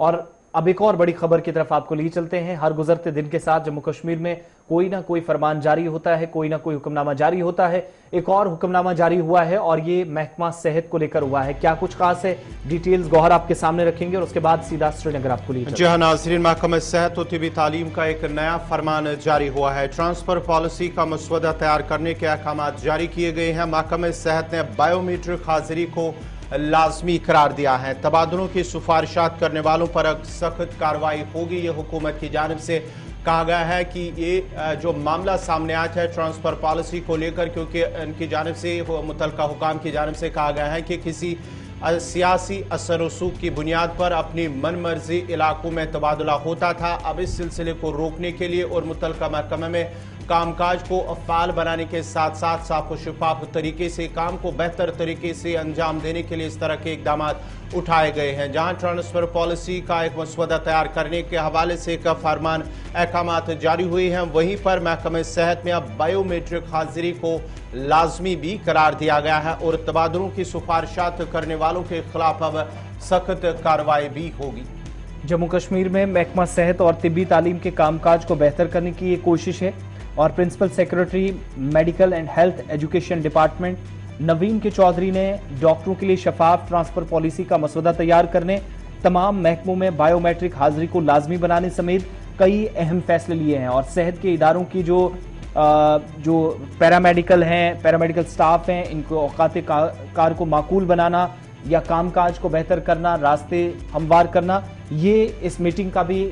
اور اب ایک اور بڑی خبر کی طرف آپ کو لے چلتے ہیں۔ ہر گزرتے دن کے ساتھ جموں کشمیر میں کوئی نہ کوئی فرمان جاری ہوتا ہے، کوئی نہ کوئی حکم نامہ جاری ہوتا ہے۔ ایک اور حکم نامہ جاری ہوا ہے اور یہ محکمہ صحت کو لے کر ہوا ہے۔ کیا کچھ خاص ہے، ڈیٹیلز گوہر آپ کے سامنے رکھیں گے اور اس کے بعد سیدھا سری نگر آپ کو لے چلتے ہیں۔ جی ہاں ناظرین، محکمہ صحت و طبی تعلیم کا ایک نیا فرمان جاری ہوا ہے۔ ٹرانسفر پالیسی کا مسودہ تیار کرنے کے احکامات جاری کیے گئے ہیں۔ محکمہ صحت نے بائیو میٹرک حاضری کو لازمی قرار دیا ہے۔ تبادلوں کی سفارشات کرنے والوں پر سخت کارروائی ہوگی۔ یہ حکومت کی جانب سے کہا گیا ہے کہ یہ جو معاملہ سامنے آیا ہے ٹرانسفر پالیسی کو لے کر، کیونکہ ان کی جانب سے متعلقہ حکام کی جانب سے کہا گیا ہے کہ کسی سیاسی اثر و رسوخ کی بنیاد پر اپنی من مرضی علاقوں میں تبادلہ ہوتا تھا۔ اب اس سلسلے کو روکنے کے لیے اور متعلقہ محکمہ میں کام کاج کو فعال بنانے کے ساتھ ساتھ صاف و شفاف طریقے سے کام کو بہتر طریقے سے انجام دینے کے لیے اس طرح کے اقدامات اٹھائے گئے ہیں۔ جہاں ٹرانسفر پالیسی کا ایک مسودہ تیار کرنے کے حوالے سے ایک فرمان احکامات جاری ہوئے ہیں، وہیں پر محکمہ صحت میں اب بائیو میٹرک حاضری کو لازمی بھی قرار دیا گیا ہے اور تبادلوں کی سفارشات کرنے والوں کے خلاف اب سخت کارروائی بھی ہوگی۔ جموں کشمیر میں محکمہ صحت اور طبی تعلیم کے کام کاج کو بہتر کرنے کی یہ کوشش ہے اور principal secretary medical and health education department Naveen کے چودھری نے ڈاکٹروں کے لیے شفاف ٹرانسفر پالیسی کا مسودہ تیار کرنے، تمام محکموں میں بائیو میٹرک حاضری کو لازمی بنانے سمیت کئی اہم فیصلے لیے ہیں اور صحت کے اداروں کی جو پیرامیڈیکل ہیں، پیرامیڈیکل سٹاف ہیں، ان کو اوقات کار کو معقول بنانا یا کام کاج کو بہتر کرنا، راستے ہموار کرنا، یہ اس میٹنگ کا بھی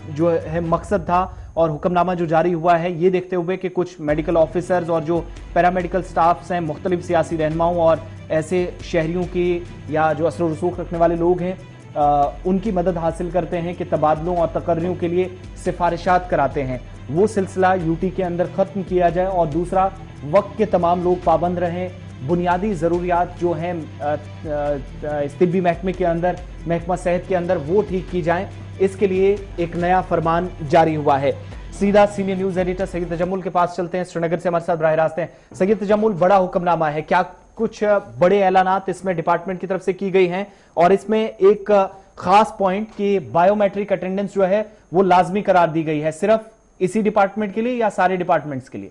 جو ہے مقصد تھا۔ اور حکم نامہ جو جاری ہوا ہے یہ دیکھتے ہوئے کہ کچھ میڈیکل آفیسرز اور جو پیرامیڈیکل سٹافز ہیں، مختلف سیاسی رہنماؤں اور ایسے شہریوں کی یا جو اثر و رسوخ رکھنے والے لوگ ہیں ان کی مدد حاصل کرتے ہیں کہ تبادلوں اور تقرریوں کے لیے سفارشات کراتے ہیں، وہ سلسلہ یوٹی کے اندر ختم کیا جائے اور دوسرا وقت کے تمام لوگ پابند رہیں، بنیادی ضروریات جو ہیں طبی محکمے کے اندر، محکمہ صحت کے اندر، وہ ٹھیک کی جائیں۔ اس کے لیے ایک نیا فرمان جاری ہوا ہے۔ سیدھا سینئر نیوز ایڈیٹر سید تجمل کے پاس چلتے ہیں، سری نگر سے ہمارے ساتھ براہ راست ہیں۔ سید تجمل، بڑا حکم نامہ ہے، کیا کچھ بڑے اعلانات اس میں ڈپارٹمنٹ کی طرف سے کی گئی ہیں اور اس میں ایک خاص پوائنٹ کہ بائیو میٹرک اٹینڈنس جو ہے وہ لازمی قرار دی گئی ہے، صرف اسی ڈپارٹمنٹ کے لیے یا سارے ڈپارٹمنٹس کے لیے؟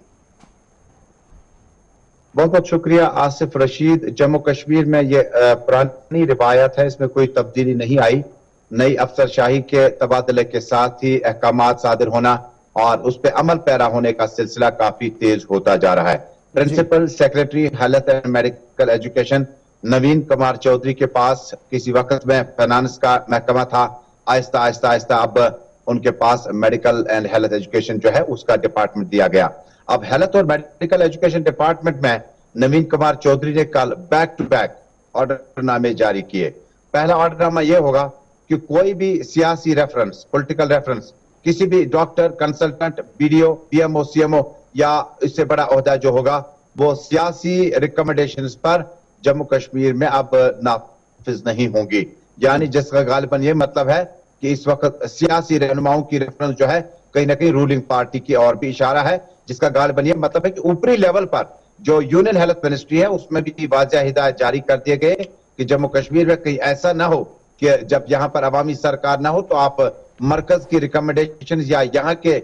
بہت بہت شکریہ آصف رشید۔ جموں کشمیر میں یہ پرانی روایت ہے، اس میں کوئی تبدیلی نہیں آئی۔ نئی افسر شاہی کے تبادلے کے ساتھ ہی احکامات صادر ہونا اور اس پہ عمل پیرا ہونے کا سلسلہ کافی تیز ہوتا جا رہا ہے۔ Principal secretary health and medical education Naveen Kumar Chaudhary کے پاس کسی وقت میں فائنانس کا محکمہ تھا، آہستہ آہستہ آہستہ اب ان کے پاس میڈیکل اینڈ ہیلتھ ایجوکیشن جو ہے اس کا ڈپارٹمنٹ دیا گیا۔ اب ہیلتھ اور میڈیکل ایجوکیشن ڈپارٹمنٹ میں نوین کمار چودھری نے کل بیک ٹو بیک آرڈر نامے جاری کیے۔ پہلا آرڈر نامہ یہ ہوگا کہ کوئی بھی سیاسی ریفرنس، پولیٹیکل ریفرنس، کسی بھی doctor, consultant, B D O, P M O, C M O یا اس سے بڑا عہدہ جو ہوگا وہ سیاسی ریکمنڈیشنز پر جموں کشمیر میں اب نافذ نہیں ہوں گی۔ یعنی جس کا غالباً یہ مطلب ہے کہ اس وقت سیاسی رہنماؤں کی ریفرنس جو ہے کہیں نہ کہیں رولنگ پارٹی کی اور بھی اشارہ ہے، جس کا غالباً یہ مطلب ہے کہ اوپری لیول پر جو یونین ہیلتھ منسٹری ہے اس میں بھی واضح ہدایت جاری کر دیے گئے کہ جموں کشمیر میں کہیں ایسا نہ ہو کہ جب یہاں پر عوامی سرکار نہ ہو تو آپ مرکز کی ریکمنڈیشنز یا یہاں کے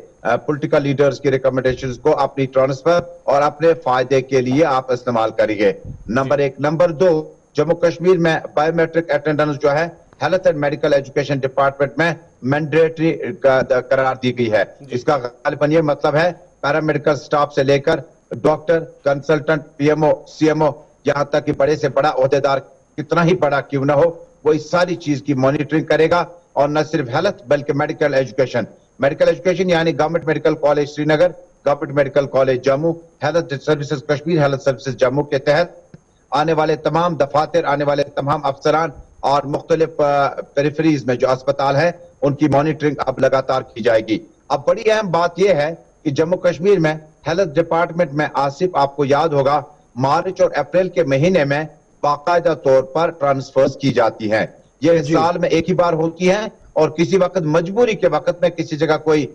پولیٹیکل لیڈرز کی ریکمنڈیشنز کو اپنی ٹرانسفر اور اپنے فائدے کے لیے آپ استعمال کریے۔ نمبر ایک۔ نمبر دو، جموں کشمیر میں بائیو میٹرک اٹینڈنس جو ہے health and medical education department میں مینڈیٹری قرار دی گئی ہے۔ اس کا غالباً یہ مطلب ہے پیرامیڈیکل سٹاف سے لے کر doctor, consultant, P M O, C M O, یہاں تک کہ بڑے سے بڑا عہدیدار کتنا ہی بڑا کیوں نہ ہو وہ اس ساری چیز کی مانیٹرنگ کرے گا، اور نہ صرف ہیلتھ بلکہ میڈیکل ایجوکیشن۔ میڈیکل ایجوکیشن یعنی government medical college Srinagar, government medical college Jammu, health services Kashmir, health services Jammu کے تحت آنے والے تمام دفاتر، آنے والے تمام افسران اور مختلف پیریفریز میں جو اسپتال ہیں ان کی مانیٹرنگ اب لگاتار کی جائے گی۔ اب بڑی اہم بات یہ ہے کہ جموں کشمیر میں ہیلتھ ڈپارٹمنٹ میں آصف آپ کو یاد ہوگا مارچ اور اپریل کے مہینے میں باقاعدہ طور پر ٹرانسفرز کی جاتی ہیں۔ یہ سال میں ایک ہی بار ہوتی ہیں اور کسی وقت مجبوری کے وقت میں کسی جگہ کوئی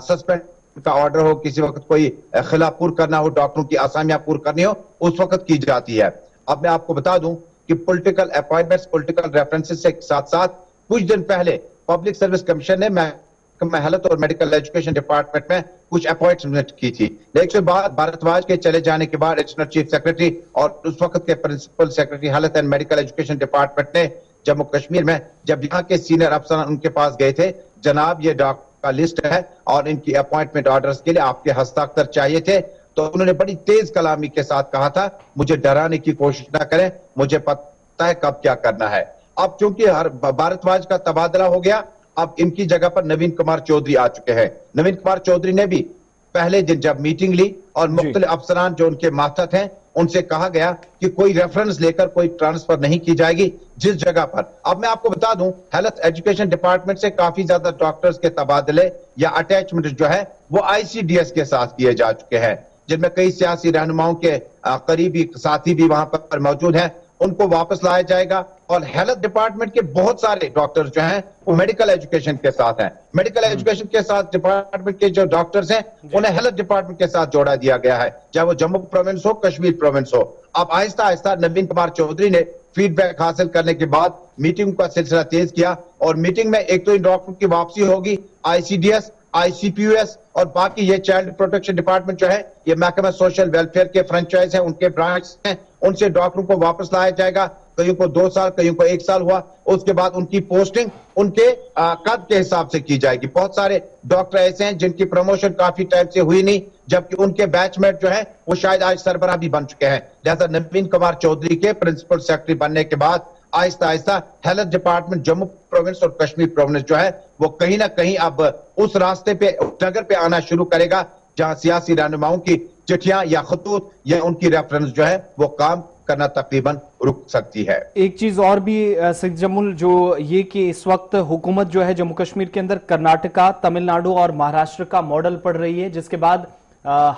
سسپینڈ کا آرڈر ہو، کسی وقت کوئی خلا پور کرنا ہو، ڈاکٹروں کی آسامیاں پور کرنی ہو، اس وقت کی جاتی ہے۔ اب میں آپ کو بتا دوں کہ پولیٹیکل اپوائنٹمنٹس، پولیٹیکل ریفرنسز سے ساتھ ساتھ کچھ دن پہلے पब्लिक सर्विस कमीशन ने महकमा हेल्थ और मेडिकल एजुकेशन डिपार्टमेंट में कुछ अपॉइंटमेंट की थी, लेकिन उसके बाद भारद्वाज के चले जाने के बाद एडिशनल चीफ सेक्रेटरी और उस वक्त के principal secretary health and medical education department ने जम्मू कश्मीर में जब यहाँ के सीनियर अफसर उनके पास गए थे, जनाब ये डॉक्टर का लिस्ट है और इनकी अपॉइंटमेंट ऑर्डर्स के लिए आपके हस्ताक्षर चाहिए थे, तो उन्होंने बड़ी तेज कलामी के साथ कहा था मुझे डराने की कोशिश ना करें, मुझे पता है कब क्या करना है। अब चूंकि भारद्वाज का तबादला हो गया, अब इनकी जगह पर नवीन कुमार चौधरी आ चुके हैं। नवीन कुमार चौधरी ने भी पहले दिन जब मीटिंग ली और मुख्तलिफ अफसरान जो उनके मातहत हैं उनसे कहा गया कि कोई रेफरेंस लेकर कोई ट्रांसफर नहीं की जाएगी जिस जगह पर। अब मैं आपको बता दूं, हेल्थ एजुकेशन डिपार्टमेंट से काफी ज्यादा डॉक्टर्स के तबादले या अटैचमेंट जो है वो ICDS के साथ किए जा चुके हैं, जिनमें कई सियासी रहनुमाओं के करीबी साथी भी वहां पर मौजूद हैं, उनको वापस लाया जाएगा। और हेल्थ डिपार्टमेंट के बहुत सारे डॉक्टर्स जो हैं वो मेडिकल एजुकेशन के साथ हैं। मेडिकल एजुकेशन के साथ डिपार्टमेंट के जो डॉक्टर्स हैं उन्हें हेल्थ डिपार्टमेंट के साथ जोड़ा दिया गया है, चाहे वो जम्मू प्रोविंस हो, कश्मीर प्रोविंस हो। अब आहिस्ता आहिस्ता नवीन कुमार चौधरी ने फीडबैक हासिल करने के बाद मीटिंग का सिलसिला तेज किया और मीटिंग में एक तो इन डॉक्टरों की वापसी होगी, ICDS, ICPUS और बाकी ये चाइल्ड प्रोटेक्शन डिपार्टमेंट जो है, ये महकमा सोशल वेलफेयर के फ्रेंचाइज हैं, उनके ब्रांच हैं, उनसे डॉक्टरों को वापस लाया जाएगा। कईयों को 2 साल, कईयों को 1 साल हुआ, उसके बाद उनकी पोस्टिंग उनके कद के हिसाब से की जाएगी। बहुत सारे डॉक्टर ऐसे हैं जिनकी प्रमोशन काफी टाइम से हुई नहीं, जबकि उनके बैचमेट जो है वो शायद आज सरबराह भी बन चुके हैं। लिहाजा नवीन कुमार चौधरी के प्रिंसिपल सेक्रेटरी बनने के बाद Aahista Aahista health department Jammu province और कश्मीर प्रोविंस जो है वो कहीं ना कहीं अब उस रास्ते पे, नगर पे आना शुरू करेगा जहां सियासी रहनुमाओं की चिट्ठियां या खतूत या उनकी रेफरेंस जो है वो काम करना तकरीबन रुक सकती है। एक चीज और भी सईद जमुल, जो ये कि इस वक्त हुकूमत जो है जम्मू कश्मीर के अंदर कर्नाटका, तमिलनाडु और महाराष्ट्र का मॉडल पढ़ रही है, जिसके बाद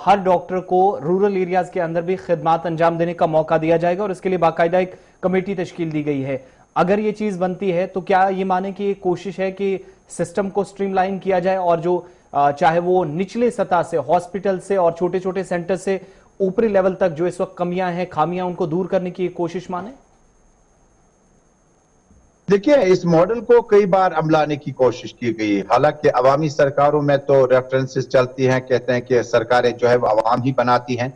हर डॉक्टर को रूरल एरियाज के अंदर भी खिदमात अंजाम देने का मौका दिया जाएगा और इसके लिए बाकायदा एक कमेटी तश्कील दी गई है। अगर ये चीज बनती है तो क्या ये माने कि एक कोशिश है कि सिस्टम को स्ट्रीमलाइन किया जाए और जो चाहे वो निचले सतह से, हॉस्पिटल से और छोटे छोटे सेंटर से ऊपरी लेवल तक जो इस वक्त कमियां हैं, खामियां, उनको दूर करने की एक कोशिश माने? देखिए, इस मॉडल को कई बार अमलाने की कोशिश की गई, हालांकि अवामी सरकारों में तो रेफरेंसेस चलती हैं, कहते हैं कि सरकारें जो है वो अवाम ही बनाती हैं,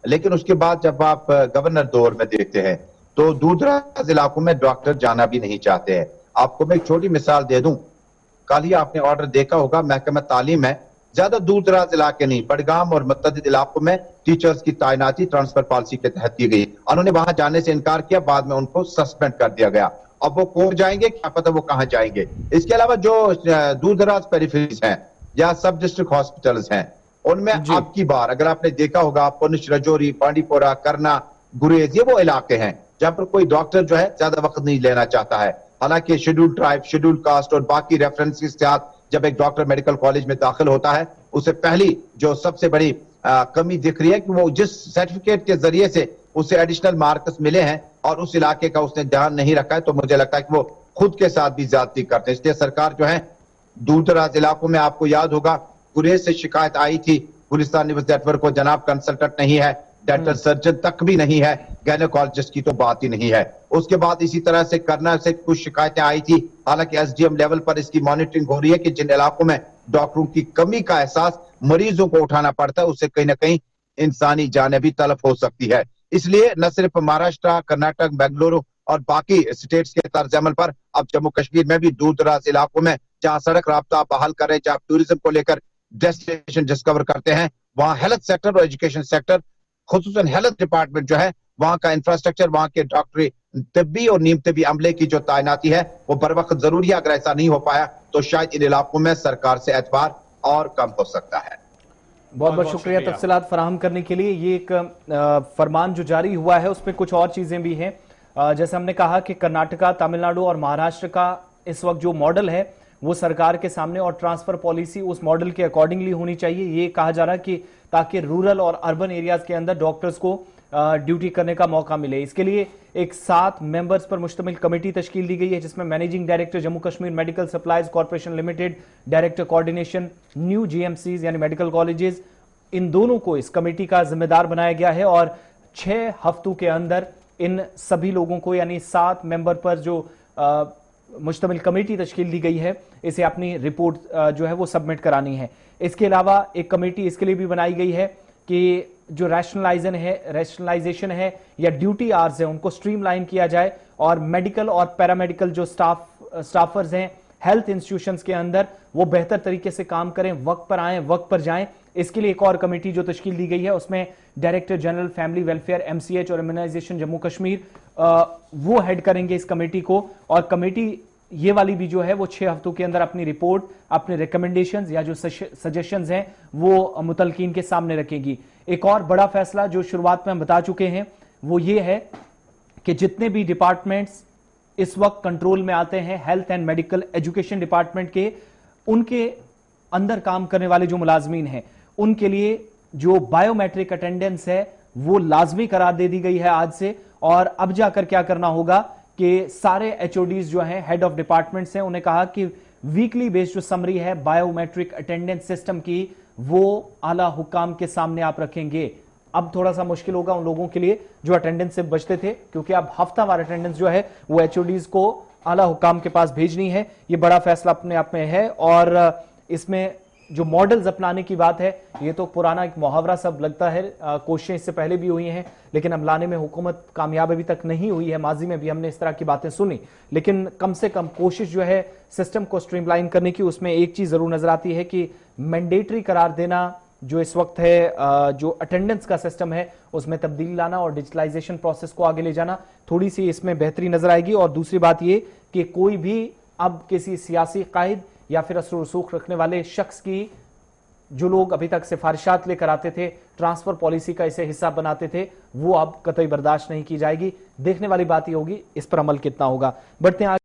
लेकिन उसके बाद जब आप गवर्नर दौर में देखते हैं तो दूर दराज इलाकों में डॉक्टर जाना भी नहीं चाहते हैं। आपको मैं एक छोटी मिसाल दे दूं, कल ही आपने ऑर्डर देखा होगा, महकमा तालीम में ज्यादा दूर दराज इलाके नहीं, बडगाम और मुतअद्दिद इलाकों में टीचर्स की तैनाती ट्रांसफर पॉलिसी के तहत की गई। उन्होंने वहां जाने से इनकार किया, बाद में उनको सस्पेंड कर दिया गया। अब वो कौन जाएंगे, क्या पता वो कहां जाएंगे। इसके अलावा जो दूर दराज पेरिफेरीज हैं या सब डिस्ट्रिक्ट हॉस्पिटल्स हैं, उनमें अब की बार अगर आपने देखा होगा, पुंछ, रजौरी, बांडीपोरा, करना, गुरेज, ये वो इलाके हैं जहां पर कोई डॉक्टर जो है ज्यादा वक्त नहीं लेना चाहता है। हालांकि शेड्यूल ट्राइब, शेड्यूल कास्ट और बाकी रेफरेंस के साथ जब एक डॉक्टर मेडिकल कॉलेज में दाखिल होता है, उसे पहली जो सबसे बड़ी कमी दिख रही है कि वो जिस सर्टिफिकेट के जरिए से उसे एडिशनल मार्क्स मिले हैं और उस इलाके का उसने ध्यान नहीं रखा है, तो मुझे लगता है कि वो खुद के साथ भी ज्यादती करते हैं। इसलिए सरकार जो है दूर दराज इलाकों में, आपको याद होगा, गुरेज से शिकायत आई थी, गुलिस्तान न्यूज़ नेटवर्क को, जनाब कंसल्टेंट नहीं है, डेंटल सर्जन तक भी नहीं है, गायनेकोलॉजिस्ट की तो बात ही नहीं है। उसके बाद इसी तरह से करना से कुछ शिकायतें आई थी, हालांकि SDM लेवल पर इसकी मॉनिटरिंग हो रही है कि जिन इलाकों में डॉक्टरों की कमी का एहसास मरीजों को उठाना पड़ता है, उससे कहीं ना कहीं इंसानी जानें भी तलफ हो सकती है। इसलिए न सिर्फ महाराष्ट्र, कर्नाटक, बेंगलुरु और बाकी स्टेट्स के तर्ज अमल पर अब जम्मू कश्मीर में भी दूर दराज इलाकों में जहां सड़क राब्ता बहाल कर रहे, जहां टूरिज्म को लेकर डेस्टिनेशन डिस्कवर करते हैं, वहां हेल्थ सेक्टर और एजुकेशन सेक्टर, खुसूसन हेल्थ डिपार्टमेंट जो है, वहां का इंफ्रास्ट्रक्चर, वहां के डॉक्टरी, तिब्बी और नीम तिब्बी अमले की जो तैनाती है वो बर वक्त जरूरी है। अगर ऐसा नहीं हो पाया तो शायद इन इलाकों में सरकार से एतबार और कम हो सकता है। बहुत बहुत शुक्रिया तफसीलात फराहम करने के लिए। ये एक फरमान जो जारी हुआ है उसमें कुछ और चीजें भी हैं, जैसे हमने कहा कि कर्नाटका, तमिलनाडु और महाराष्ट्र का इस वक्त जो मॉडल है वो सरकार के सामने और ट्रांसफर पॉलिसी उस मॉडल के अकॉर्डिंगली होनी चाहिए। ये कहा जा रहा है कि ताकि रूरल और अर्बन एरियाज के अंदर डॉक्टर्स को ड्यूटी करने का मौका मिले। इसके लिए एक 7 मेंबर्स पर मुश्तमिल कमेटी तश्कील दी गई है, जिसमें managing director Jammu Kashmir medical supplies corporation limited, director coordination new GMCs यानी मेडिकल कॉलेजेस, इन दोनों को इस कमेटी का जिम्मेदार बनाया गया है और 6 हफ्तों के अंदर इन सभी लोगों को यानी 7 मेंबर पर जो मुश्तमिल कमेटी तश्कील दी गई है, इसे अपनी रिपोर्ट जो है वो सबमिट करानी है। इसके अलावा एक कमेटी इसके लिए भी बनाई गई है कि जो रैशनलाइजेशन है या ड्यूटी आवर्स है उनको स्ट्रीमलाइन किया जाए और मेडिकल और पैरामेडिकल जो स्टाफर्स हैं हेल्थ इंस्टीट्यूशंस के अंदर वो बेहतर तरीके से काम करें, वक्त पर आएं, वक्त पर जाएं। इसके लिए एक और कमेटी जो तश्कील दी गई है उसमें director general family welfare MCH और इम्यूनाइजेशन जम्मू कश्मीर वो हेड करेंगे इस कमेटी को। और कमेटी ये वाली भी जो है वो 6 हफ्तों के अंदर अपनी रिपोर्ट, अपने रिकमेंडेशंस या जो सजेशंस हैं वो मुतलकीन के सामने रखेगी। एक और बड़ा फैसला जो शुरुआत में हम बता चुके हैं वो ये है कि जितने भी डिपार्टमेंट्स इस वक्त कंट्रोल में आते हैं health and medical education department के, उनके अंदर काम करने वाले जो मुलाजमीन हैं उनके लिए जो बायोमेट्रिक अटेंडेंस है वो लाजमी करार दे दी गई है आज से। और अब जाकर क्या करना होगा कि सारे एचओडीज जो हैं हेड ऑफ डिपार्टमेंट्स हैं उन्हें कहा कि वीकली बेस्ड जो समरी है बायोमेट्रिक अटेंडेंस सिस्टम की वो आला हुकाम के सामने आप रखेंगे। अब थोड़ा सा मुश्किल होगा उन लोगों के लिए जो अटेंडेंस से बचते थे, क्योंकि अब हफ्तावार अटेंडेंस जो है वो एचओडीज को आला हुकाम के पास भेजनी है। ये बड़ा फैसला अपने आप में है। और इसमें जो मॉडल्स अपनाने की बात है ये तो पुराना एक मुहावरा सब लगता है, कोशिशें इससे पहले भी हुई हैं लेकिन अब लाने में हुकूमत कामयाब अभी तक नहीं हुई है। माजी में भी हमने इस तरह की बातें सुनी, लेकिन कम से कम कोशिश जो है सिस्टम को स्ट्रीमलाइन करने की, उसमें एक चीज जरूर नजर आती है कि मैंडेटरी करार देना जो इस वक्त है, जो अटेंडेंस का सिस्टम है उसमें तब्दीली लाना और डिजिटलाइजेशन प्रोसेस को आगे ले जाना, थोड़ी सी इसमें बेहतरी नजर आएगी। और दूसरी बात ये कि कोई भी अब किसी सियासी कायद या फिर असर रसूख रखने वाले शख्स की, जो लोग अभी तक सिफारिशात लेकर आते थे, ट्रांसफर पॉलिसी का इसे हिस्सा बनाते थे, वो अब कतई बर्दाश्त नहीं की जाएगी। देखने वाली बात ये होगी इस पर अमल कितना होगा। बढ़ते हैं